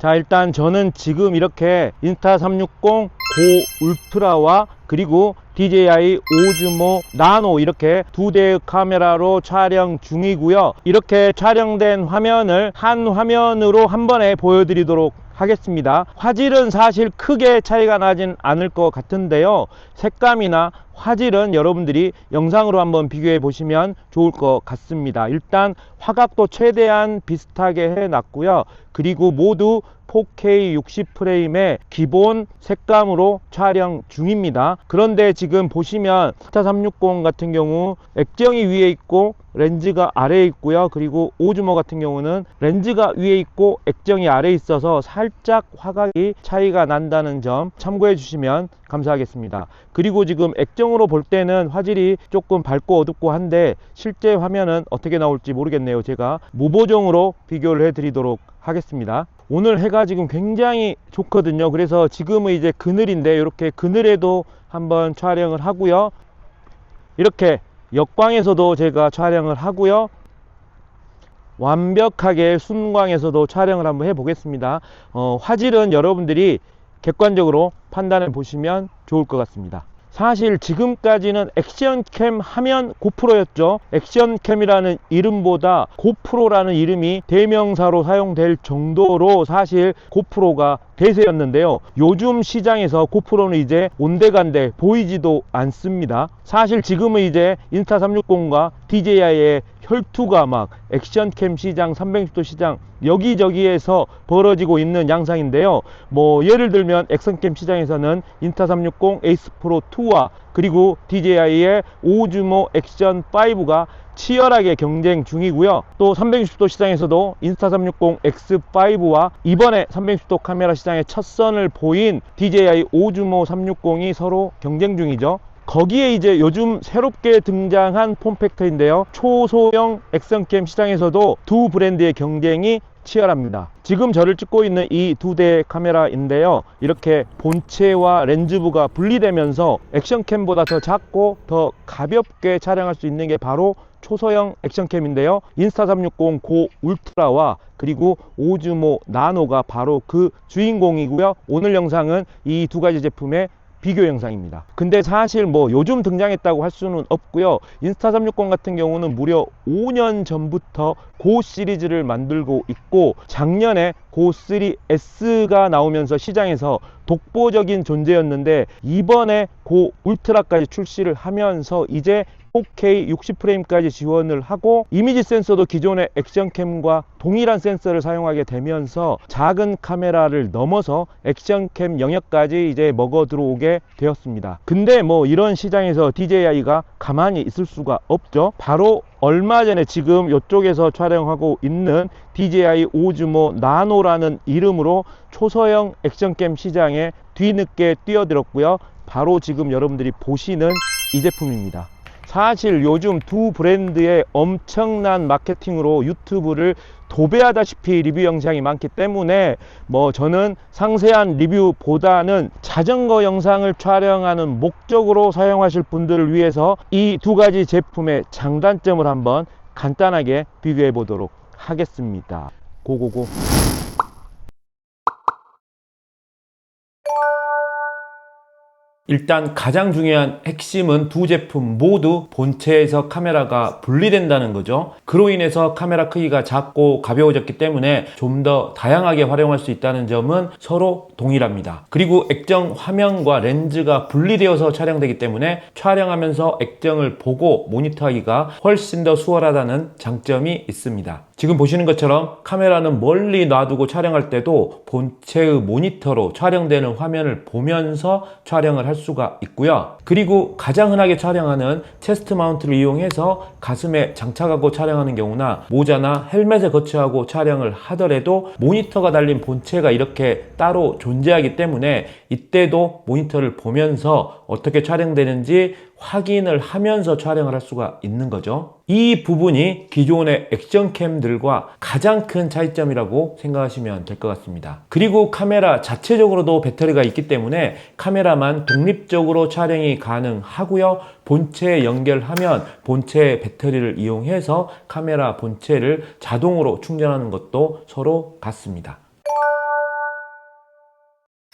자, 일단 저는 지금 이렇게 인스타360 고 울트라와 그리고 DJI 오즈모 나노 이렇게 두 대의 카메라로 촬영 중이고요. 이렇게 촬영된 화면을 한 화면으로 한 번에 보여드리도록 하겠습니다. 화질은 사실 크게 차이가 나진 않을 것 같은데요. 색감이나 화질은 여러분들이 영상으로 한번 비교해 보시면 좋을 것 같습니다. 일단 화각도 최대한 비슷하게 해 놨고요. 그리고 모두 4K 60프레임의 기본 색감으로 촬영 중입니다. 그런데 지금 보시면 인스타360 같은 경우 액정이 위에 있고 렌즈가 아래에 있고요. 그리고 오즈모 같은 경우는 렌즈가 위에 있고 액정이 아래에 있어서 살짝 화각이 차이가 난다는 점 참고해 주시면 감사하겠습니다. 그리고 지금 액정으로 볼 때는 화질이 조금 밝고 어둡고 한데 실제 화면은 어떻게 나올지 모르겠네요. 제가 무보정으로 비교를 해 드리도록 하겠습니다. 오늘 해가 지금 굉장히 좋거든요. 그래서 지금은 이제 그늘인데 이렇게 그늘에도 한번 촬영을 하고요. 이렇게 역광에서도 제가 촬영을 하고요. 완벽하게 순광에서도 촬영을 한번 해 보겠습니다. 화질은 여러분들이 객관적으로 판단해 보시면 좋을 것 같습니다. 사실 지금까지는 액션캠 하면 고프로였죠. 액션캠이라는 이름보다 고프로라는 이름이 대명사로 사용될 정도로 사실 고프로가 대세였는데요. 요즘 시장에서 고프로는 이제 온데간데 보이지도 않습니다. 사실 지금은 이제 인스타360과 DJI의 혈투가 막 액션캠 시장, 360도 시장 여기저기에서 벌어지고 있는 양상인데요. 뭐 예를 들면 액션캠 시장에서는 인스타360 에이스 프로 2와 그리고 DJI의 오즈모 액션 5가 치열하게 경쟁 중이고요. 또 360도 시장에서도 인스타360 X5와 이번에 360도 카메라 시장의 첫 선을 보인 DJI 오즈모 360이 서로 경쟁 중이죠. 거기에 이제 요즘 새롭게 등장한 폼팩터인데요. 초소형 액션캠 시장에서도 두 브랜드의 경쟁이 치열합니다. 지금 저를 찍고 있는 이 두 대의 카메라인데요. 이렇게 본체와 렌즈부가 분리되면서 액션캠보다 더 작고 더 가볍게 촬영할 수 있는 게 바로 초소형 액션캠인데요. 인스타360 고 울트라와 그리고 오즈모 나노가 바로 그 주인공이고요. 오늘 영상은 이 두 가지 제품의 비교 영상입니다. 근데 사실 뭐 요즘 등장했다고 할 수는 없고요. 인스타360 같은 경우는 무려 5년 전부터 고 시리즈를 만들고 있고 작년에 고 3S가 나오면서 시장에서 독보적인 존재였는데 이번에 고 울트라까지 출시를 하면서 이제 4K 60프레임까지 지원을 하고 이미지 센서도 기존의 액션캠과 동일한 센서를 사용하게 되면서 작은 카메라를 넘어서 액션캠 영역까지 이제 먹어 들어오게 되었습니다. 근데 뭐 이런 시장에서 DJI가 가만히 있을 수가 없죠. 바로 얼마 전에 지금 이쪽에서 촬영하고 있는 DJI 오즈모 나노라는 이름으로 초소형 액션캠 시장에 뒤늦게 뛰어들었고요. 바로 지금 여러분들이 보시는 이 제품입니다. 사실 요즘 두 브랜드의 엄청난 마케팅으로 유튜브를 도배하다시피 리뷰 영상이 많기 때문에 뭐 저는 상세한 리뷰보다는 자전거 영상을 촬영하는 목적으로 사용하실 분들을 위해서 이 두 가지 제품의 장단점을 한번 간단하게 비교해 보도록 하겠습니다. 고고고. 일단 가장 중요한 핵심은 두 제품 모두 본체에서 카메라가 분리된다는 거죠. 그로 인해서 카메라 크기가 작고 가벼워졌기 때문에 좀 더 다양하게 활용할 수 있다는 점은 서로 동일합니다. 그리고 액정 화면과 렌즈가 분리되어서 촬영되기 때문에 촬영하면서 액정을 보고 모니터하기가 훨씬 더 수월하다는 장점이 있습니다. 지금 보시는 것처럼 카메라는 멀리 놔두고 촬영할 때도 본체의 모니터로 촬영되는 화면을 보면서 촬영을 할 수가 있고요. 그리고 가장 흔하게 촬영하는 체스트 마운트를 이용해서 가슴에 장착하고 촬영하는 경우나 모자나 헬멧에 거치하고 촬영을 하더라도 모니터가 달린 본체가 이렇게 따로 존재하기 때문에 이때도 모니터를 보면서 어떻게 촬영되는지 확인을 하면서 촬영을 할 수가 있는 거죠. 이 부분이 기존의 액션캠들과 가장 큰 차이점이라고 생각하시면 될 것 같습니다. 그리고 카메라 자체적으로도 배터리가 있기 때문에 카메라만 독립적으로 촬영이 가능하고요. 본체에 연결하면 본체의 배터리를 이용해서 카메라 본체를 자동으로 충전하는 것도 서로 같습니다.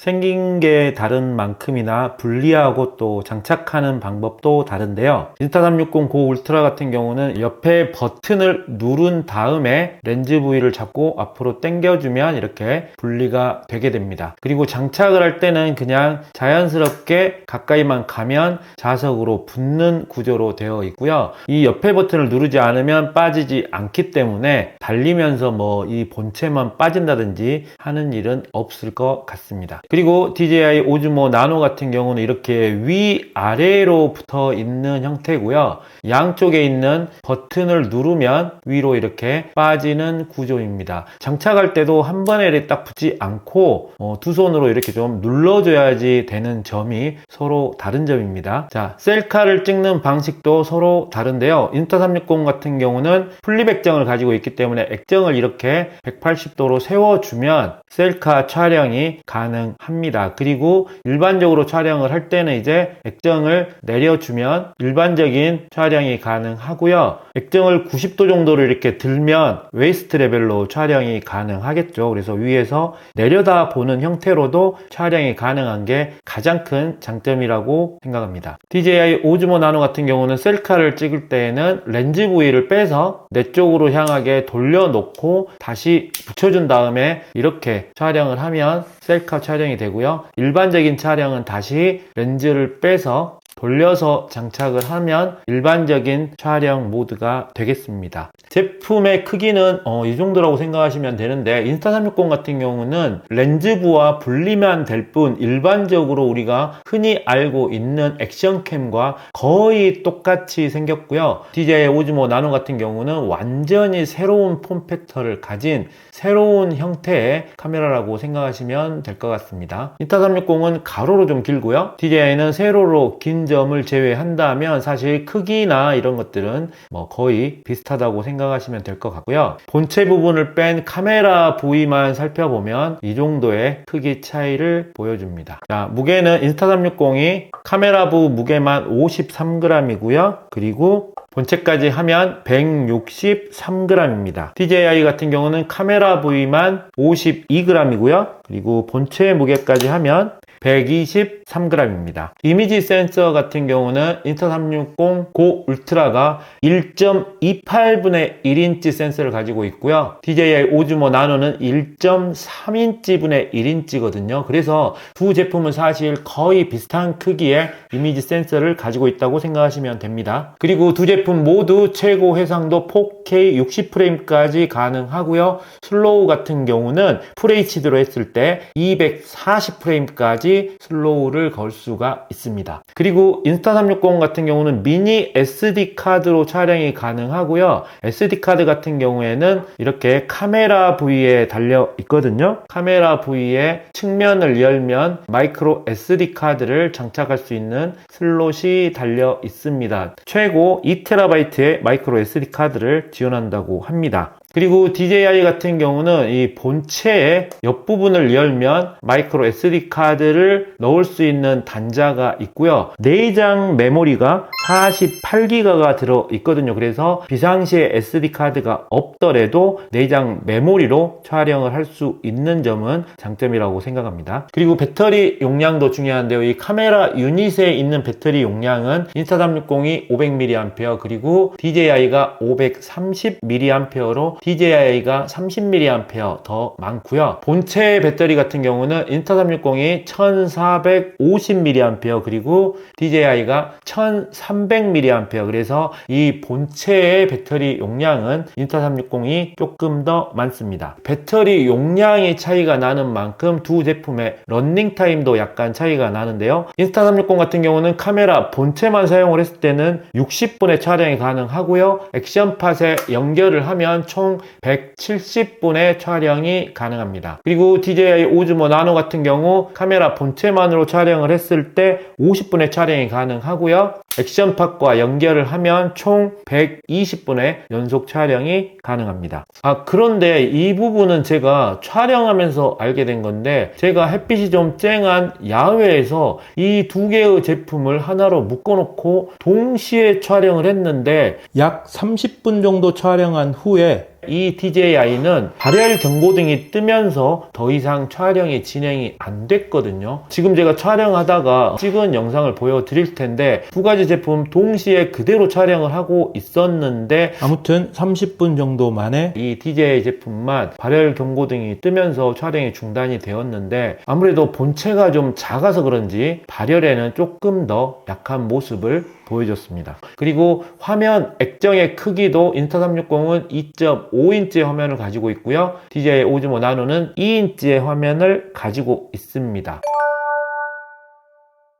생긴 게 다른 만큼이나 분리하고 또 장착하는 방법도 다른데요. 인스타360 고 울트라 같은 경우는 옆에 버튼을 누른 다음에 렌즈 부위를 잡고 앞으로 당겨주면 이렇게 분리가 되게 됩니다. 그리고 장착을 할 때는 그냥 자연스럽게 가까이만 가면 자석으로 붙는 구조로 되어 있고요. 이 옆에 버튼을 누르지 않으면 빠지지 않기 때문에 달리면서 뭐 이 본체만 빠진다든지 하는 일은 없을 것 같습니다. 그리고 DJI 오즈모 나노 같은 경우는 이렇게 위아래로 붙어 있는 형태고요. 양쪽에 있는 버튼을 누르면 위로 이렇게 빠지는 구조입니다. 장착할 때도 한 번에 딱 붙지 않고 두 손으로 이렇게 좀 눌러줘야지 되는 점이 서로 다른 점입니다. 자, 셀카를 찍는 방식도 서로 다른데요. 인스타360 같은 경우는 플립 액정을 가지고 있기 때문에 액정을 이렇게 180도로 세워주면 셀카 촬영이 가능합니다. 그리고 일반적으로 촬영을 할 때는 이제 액정을 내려주면 일반적인 촬영이 가능하고요. 액정을 90도 정도로 이렇게 들면 웨이스트 레벨로 촬영이 가능하겠죠. 그래서 위에서 내려다 보는 형태로도 촬영이 가능한 게 가장 큰 장점이라고 생각합니다. DJI 오즈모 나노 같은 경우는 셀카를 찍을 때에는 렌즈 부위를 빼서 내 쪽으로 향하게 돌려놓고 다시 붙여준 다음에 이렇게 촬영을 하면 셀카 촬영이 되고요. 일반적인 촬영은 다시 렌즈를 빼서 돌려서 장착을 하면 일반적인 촬영 모드가 되겠습니다. 제품의 크기는 이 정도라고 생각하시면 되는데 인스타360 같은 경우는 렌즈부와 분리만 될 뿐 일반적으로 우리가 흔히 알고 있는 액션캠과 거의 똑같이 생겼고요. DJI 오즈모 나노 같은 경우는 완전히 새로운 폼팩터를 가진 새로운 형태의 카메라라고 생각하시면 될 것 같습니다. 인스타360은 가로로 좀 길고요. DJI는 세로로 긴 점을 제외한다면 사실 크기나 이런 것들은 뭐 거의 비슷하다고 생각하시면 될 것 같고요. 본체 부분을 뺀 카메라 부위만 살펴보면 이 정도의 크기 차이를 보여줍니다. 자, 무게는 인스타360이 카메라부 무게만 53g이고요. 그리고 본체까지 하면 163g입니다. DJI 같은 경우는 카메라 부위만 52g이고요. 그리고 본체 무게까지 하면 123g입니다. 이미지 센서 같은 경우는 인스타360 고 울트라가 1.28분의 1인치 센서를 가지고 있고요. DJI 오즈모 나노는 1.3인치분의 1인치거든요. 그래서 두 제품은 사실 거의 비슷한 크기의 이미지 센서를 가지고 있다고 생각하시면 됩니다. 그리고 두 제품 모두 최고 해상도 4K 60프레임까지 가능하고요. 슬로우 같은 경우는 FHD로 했을 때 240프레임까지 슬로우를 걸 수가 있습니다. 그리고 인스타360 같은 경우는 미니 SD카드로 촬영이 가능하고요. SD카드 같은 경우에는 이렇게 카메라 부위에 달려 있거든요. 카메라 부위에 측면을 열면 마이크로 SD카드를 장착할 수 있는 슬롯이 달려 있습니다. 최고 2TB의 마이크로 SD카드를 지원한다고 합니다. 그리고 DJI 같은 경우는 이 본체의 옆부분을 열면 마이크로 SD카드를 넣을 수 있는 단자가 있고요. 내장 메모리가 48기가가 들어있거든요. 그래서 비상시에 SD카드가 없더라도 내장 메모리로 촬영을 할 수 있는 점은 장점이라고 생각합니다. 그리고 배터리 용량도 중요한데요. 이 카메라 유닛에 있는 배터리 용량은 인스타360이 500mAh 그리고 DJI가 530mAh로 DJI가 30mAh 더 많고요. 본체 배터리 같은 경우는 인스타360이 1450mAh 그리고 DJI가 1300mAh 그래서 이 본체의 배터리 용량은 인스타360이 조금 더 많습니다. 배터리 용량의 차이가 나는 만큼 두 제품의 러닝타임도 약간 차이가 나는데요. 인스타360 같은 경우는 카메라 본체만 사용을 했을 때는 60분의 촬영이 가능하고요. 액션팟에 연결을 하면 총 170분의 촬영이 가능합니다. 그리고 DJI 오즈모 나노 같은 경우 카메라 본체만으로 촬영을 했을 때 50분의 촬영이 가능하고요. 액션팟과 연결을 하면 총 120분의 연속 촬영이 가능합니다. 그런데 이 부분은 제가 촬영하면서 알게 된 건데, 제가 햇빛이 좀 쨍한 야외에서 이 두 개의 제품을 하나로 묶어놓고 동시에 촬영을 했는데, 약 30분 정도 촬영한 후에 이 DJI는 발열 경고등이 뜨면서 더 이상 촬영이 진행이 안 됐거든요. 지금 제가 촬영하다가 찍은 영상을 보여드릴 텐데, 두 가지 제품 동시에 그대로 촬영을 하고 있었는데, 아무튼 30분 정도 만에 이 DJI 제품만 발열 경고등이 뜨면서 촬영이 중단이 되었는데, 아무래도 본체가 좀 작아서 그런지 발열에는 조금 더 약한 모습을 보여줬습니다. 그리고 화면 액정의 크기도 인스타360은 2.5인치의 화면을 가지고 있고요. DJI 오즈모 나노는 2인치의 화면을 가지고 있습니다.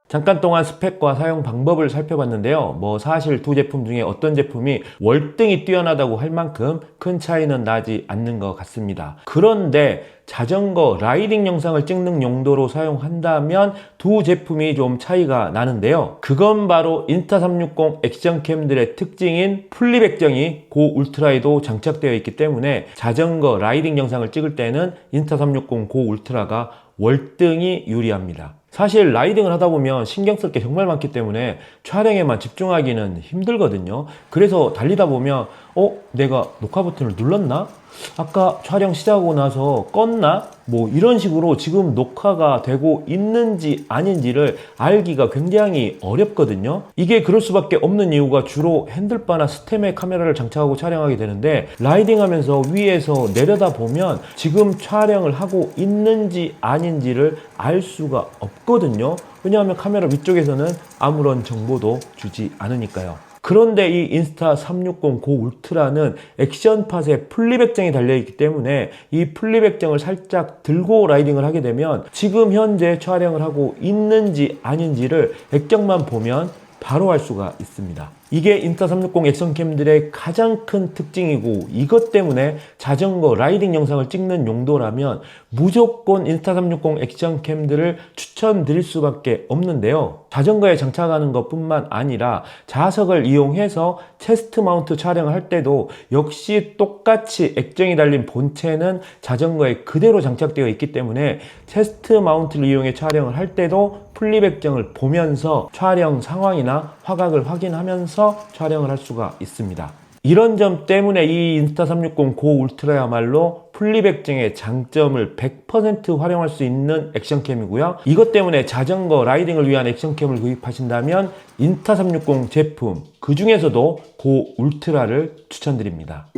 잠깐 동안 스펙과 사용 방법을 살펴봤는데요. 사실 두 제품 중에 어떤 제품이 월등히 뛰어나다고 할 만큼 큰 차이는 나지 않는 것 같습니다. 그런데 자전거 라이딩 영상을 찍는 용도로 사용한다면 두 제품이 좀 차이가 나는데요. 그건 바로 인스타360 액션캠들의 특징인 플립 액정이 고 울트라에도 장착되어 있기 때문에 자전거 라이딩 영상을 찍을 때는 인스타360 고 울트라가 월등히 유리합니다. 사실 라이딩을 하다 보면 신경 쓸 게 정말 많기 때문에 촬영에만 집중하기는 힘들거든요. 그래서 달리다 보면 내가 녹화 버튼을 눌렀나? 아까 촬영 시작하고 나서 껐나? 이런 식으로 지금 녹화가 되고 있는지 아닌지를 알기가 굉장히 어렵거든요. 이게 그럴 수밖에 없는 이유가 주로 핸들바나 스템에 카메라를 장착하고 촬영하게 되는데, 라이딩 하면서 위에서 내려다 보면 지금 촬영을 하고 있는지 아닌지를 알 수가 없거든요. 왜냐하면 카메라 위쪽에서는 아무런 정보도 주지 않으니까요. 그런데 이 인스타360 고 울트라는 액션팟에 플립 액정이 달려있기 때문에 이 플립 액정을 살짝 들고 라이딩을 하게 되면 지금 현재 촬영을 하고 있는지 아닌지를 액정만 보면 바로 알 수가 있습니다. 이게 인스타360 액션캠들의 가장 큰 특징이고, 이것 때문에 자전거 라이딩 영상을 찍는 용도라면 무조건 인스타360 액션캠들을 추천드릴 수밖에 없는데요. 자전거에 장착하는 것 뿐만 아니라 자석을 이용해서 체스트 마운트 촬영을 할 때도 역시 똑같이 액정이 달린 본체는 자전거에 그대로 장착되어 있기 때문에 체스트 마운트를 이용해 촬영을 할 때도 플립 액정을 보면서 촬영 상황이나 화각을 확인하면서 촬영을 할 수가 있습니다. 이런 점 때문에 이 인스타360 고 울트라야말로 플립 액정의 장점을 100% 활용할 수 있는 액션캠이고요. 이것 때문에 자전거 라이딩을 위한 액션캠을 구입하신다면 인스타360 제품, 그 중에서도 고 울트라를 추천드립니다.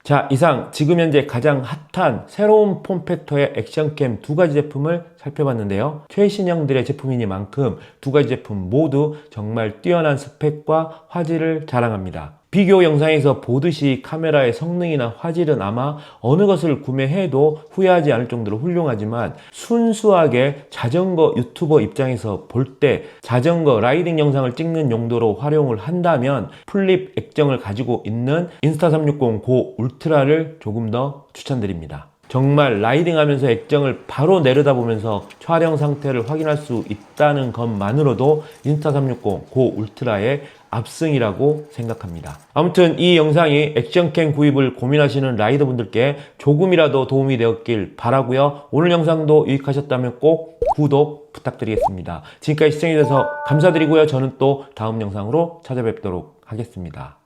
자, 이상 지금 현재 가장 핫한 새로운 폼팩터의 액션캠 두 가지 제품을 살펴봤는데요. 최신형들의 제품이니만큼 두 가지 제품 모두 정말 뛰어난 스펙과 화질을 자랑합니다. 비교 영상에서 보듯이 카메라의 성능이나 화질은 아마 어느 것을 구매해도 후회하지 않을 정도로 훌륭하지만, 순수하게 자전거 유튜버 입장에서 볼 때 자전거 라이딩 영상을 찍는 용도로 활용을 한다면 플립 액정을 가지고 있는 인스타360 고 울트라를 조금 더 추천드립니다. 정말 라이딩 하면서 액정을 바로 내려다보면서 촬영 상태를 확인할 수 있다는 것만으로도 인스타360 고 울트라의 압승이라고 생각합니다. 아무튼 이 영상이 액션캠 구입을 고민하시는 라이더분들께 조금이라도 도움이 되었길 바라고요. 오늘 영상도 유익하셨다면 꼭 구독 부탁드리겠습니다. 지금까지 시청해주셔서 감사드리고요. 저는 또 다음 영상으로 찾아뵙도록 하겠습니다.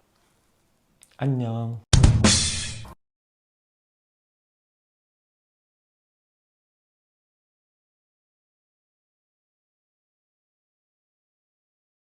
안녕.